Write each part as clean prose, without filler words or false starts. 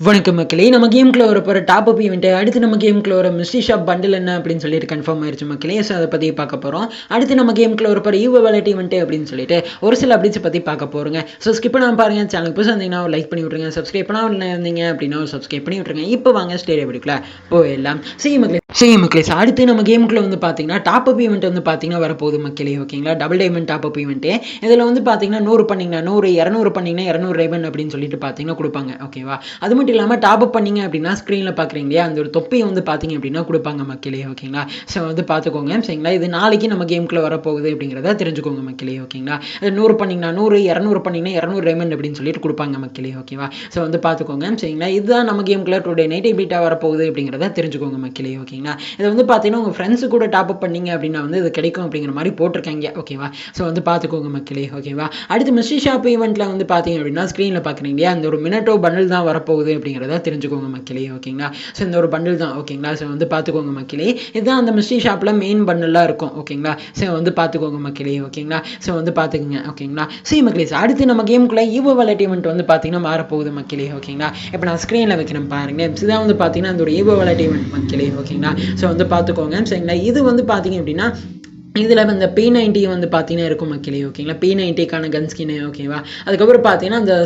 வணக்கம் மக்களே. நம்ம கேம்குள்ள வரப்போற டாப் அப் ஈவெண்ட் அடுத்து நம்ம கேம்குள்ள வர மிஸ்ட்ரி ஷாப் பண்டில் என்ன அப்படின்னு சொல்லிட்டு கன்ஃபார்ம் ஆயிருச்சு மக்களே. ஸோ அதை பற்றி பார்க்க போகிறோம். அடுத்து நம்ம கேம்குள்ள வரப்போற ஈவோ வேலட் ஈவெண்ட் அப்படின்னு சொல்லிட்டு ஒரு சில அப்டேட்ஸ் பற்றி பார்க்க போகிறோங்க. ஸோ ஸ்கிப் பண்ணாம பாருங்க. சேனலுக்கு புதுசாக இருந்தீங்கன்னா ஒரு லைக் பண்ணி விட்ருங்க. சப்ஸ்கிரைப் பண்ணாமல் இருந்தீங்க அப்படின்னா ஒரு சப்ஸ்கிரைப் பண்ணி விட்ருங்க. இப்போ வாங்க ஸ்டேடியா பிடிக்கல போயிடலாம். செய்ய மக்களே. அடுத்து நம்ம கேமுக்குள்ள வந்து பார்த்தீங்கன்னா டாப் அப் ஈவெண்ட் வந்து பார்த்தீங்கன்னா வரப்போகுது மக்களே. ஓகேங்களா, double diamond top up event. இதில் வந்து பார்த்தீங்கன்னா 100 பண்ணிங்கன்னா 100, 200 பண்ணிங்கன்னா 200 டைமண்ட் அப்படின்னு சொல்லிட்டு பார்த்தீங்கன்னா கொடுப்பாங்க. ஓகேவா, அது மட்டும் இல்லாமல் டாப் அப் பண்ணீங்க அப்படின்னா ஸ்க்ரீனில் பார்க்குறீங்க இல்லையா, அந்த ஒரு தொப்பியை வந்து பார்த்தீங்க அப்படின்னா கொடுப்பாங்க மக்களே. ஓகேங்களா, ஸோ வந்து பார்த்துக்கோங்க. சரிங்களா, இது நாளைக்கு நம்ம கேமுக்குள்ள வரப்போகுது அப்படிங்கிறத தெரிஞ்சுக்கோங்க மக்களே. ஓகேங்களா, அது 100 பண்ணிங்கன்னா 100, 200 பண்ணிங்கன்னா 200 டைமண்ட் அப்படின்னு சொல்லிட்டு கொடுப்பாங்க மக்களே. ஓகேவா, ஸோ வந்து பார்த்துக்கோங்க. சரிங்களா, இதுதான் நம்ம கேமுக்குள்ள டுடே நைட் பீட்டாக வரப்போகுது அப்படிங்கிறத தெரிஞ்சுக்கோங்க மக்களே. ஓகேங்களா, இதை வந்து பார்த்தீங்கன்னா உங்கள் ஃப்ரெண்ட்ஸு கூட டாப் அப் பண்ணீங்க அப்படின்னா வந்து இது கிடைக்கும் அப்படிங்கிற மாதிரி போட்டிருக்காங்க. ஓகேவா, ஸோ வந்து பார்த்துக்கோங்க மக்களே. ஓகேவா, அடுத்து மிஸ்ட்ரி ஷாப் ஈவெண்ட்டில் வந்து பார்த்தீங்க அப்படின்னா ஸ்க்ரீனில் பார்க்குறீங்க இல்லையா, அந்த ஒரு மினட்டோ பண்டில் தான் வரப்போகுது அப்படிங்கிறத தெரிஞ்சுக்கோங்க மக்களே. ஓகேங்களா, ஸோ இந்த ஒரு பண்டில் தான். ஓகேங்களா, ஸோ வந்து பார்த்துக்கோங்க மக்களே. இதுதான் அந்த மிஸ்ட்ரி ஷாப்பில் மெயின் பண்டிலாக இருக்கும். ஓகேங்களா, ஸோ வந்து பார்த்துக்கோங்க மக்களே. ஓகேங்களா, ஸோ வந்து பார்த்துக்குங்க. ஓகேங்களா, சரி மக்களே. அடுத்து நம்ம கேமுக்குள்ள ஈவோ வேலட் ஈவெண்ட் வந்து பார்த்தீங்கன்னா மாறப்போகுது மக்களே. ஓகேங்களா, இப்போ நான் ஸ்க்ரீனில் வைக்கிறேன் பாருங்க. இதுதான் வந்து பார்த்தீங்கன்னா அந்த ஒரு ஈவோ வேலட் ஈவெண்ட் மக்களே. ஓகேங்களா, ஸோ வந்து பார்த்துக்கோங்க. சரிங்களா, இது வந்து பார்த்தீங்க அப்படின்னா இதில் இந்த P90 வந்து பார்த்தீங்கன்னா இருக்கும் மக்களே. ஓகேங்களா, P90க்கான கன் ஸ்கின். ஓகேவா, அதுக்கப்புறம் பார்த்தீங்கன்னா இந்த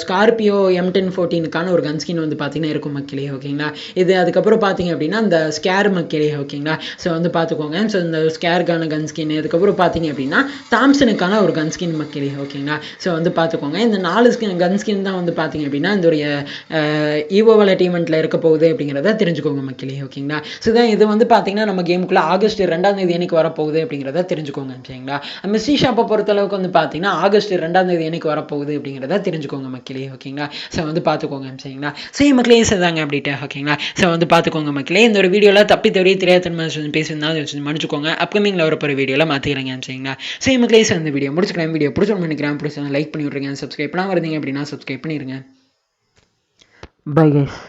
ஸ்கார்பியோ M1014க்கான ஒரு கன் ஸ்கின் வந்து பார்த்தீங்கன்னா இருக்கும் மக்களே. ஓகேங்களா, இது அதுக்கப்புறம் பார்த்தீங்க அப்படின்னா இந்த ஸ்கேர் மக்களே. ஓகேங்களா, ஸோ வந்து பார்த்துக்கோங்க. ஸோ இந்த ஸ்கேருக்கான கன் ஸ்கின், அதுக்கப்புறம் பார்த்தீங்க அப்படின்னா தாம்சனுக்கான ஒரு கன் ஸ்கின் மக்களே. ஓகேங்களா, ஸோ வந்து பார்த்துக்கோங்க. இந்த 4 கன் ஸ்கின் தான் வந்து பார்த்தீங்க அப்படின்னா இந்த ஒரு ஈவோ வேலட் ஈவெண்ட்டில் இருக்க போகுது அப்படிங்கிறத தெரிஞ்சுக்கோங்க மக்களே. ஓகேங்களா, ஸோ தான் இது வந்து பார்த்தீங்கன்னா நம்ம கேமுக்குள்ள ஆகஸ்ட் 2ஆம் தேதி அன்னைக்கு வரப்போகுது அப்படிங்கிறத தெரிஞ்சுக்கோங்க. சரிங்களா, மிஸ்ட்ரி ஷாப்பை பொறுத்தளவுக்கு வந்து பார்த்தீங்கன்னா ஆகஸ்ட் 2ஆம் தேதி அன்னைக்கு வரப்போகுது அப்படிங்கிறத தெரிஞ்சுக்கோங்க மக்களே. ஓகேங்களா, ஸோ வந்து பார்த்துக்கோங்க. சரிங்களா, சரி மக்களே, சரிதாங்க அப்படின்ட்டு. ஓகேங்களா, ஸோ வந்து பார்த்துக்கோங்க மக்களே. இந்த ஒரு வீடியோவில் தப்பி தவறி தெரியாதன்மை பேசியிருந்தாலும் மன்னிச்சுக்கோங்க. அப்கமிங்கில் வரப்போகிற வீடியோவில் மாற்றிக்கிறேங்க. சரிங்களா, சரி மக்களே, இந்த வீடியோ முடிச்சுக்கலாம். வீடியோ பிடிச்சோன்னு நினைக்கிறேன். பிடிச்சா லைக் பண்ணி விட்ருங்க. சப்ஸ்கிரைப் பண்ணாமல் இருந்தீங்க அப்படின்னா சப்ஸ்கிரைப் பண்ணிடுங்க. Bye guys.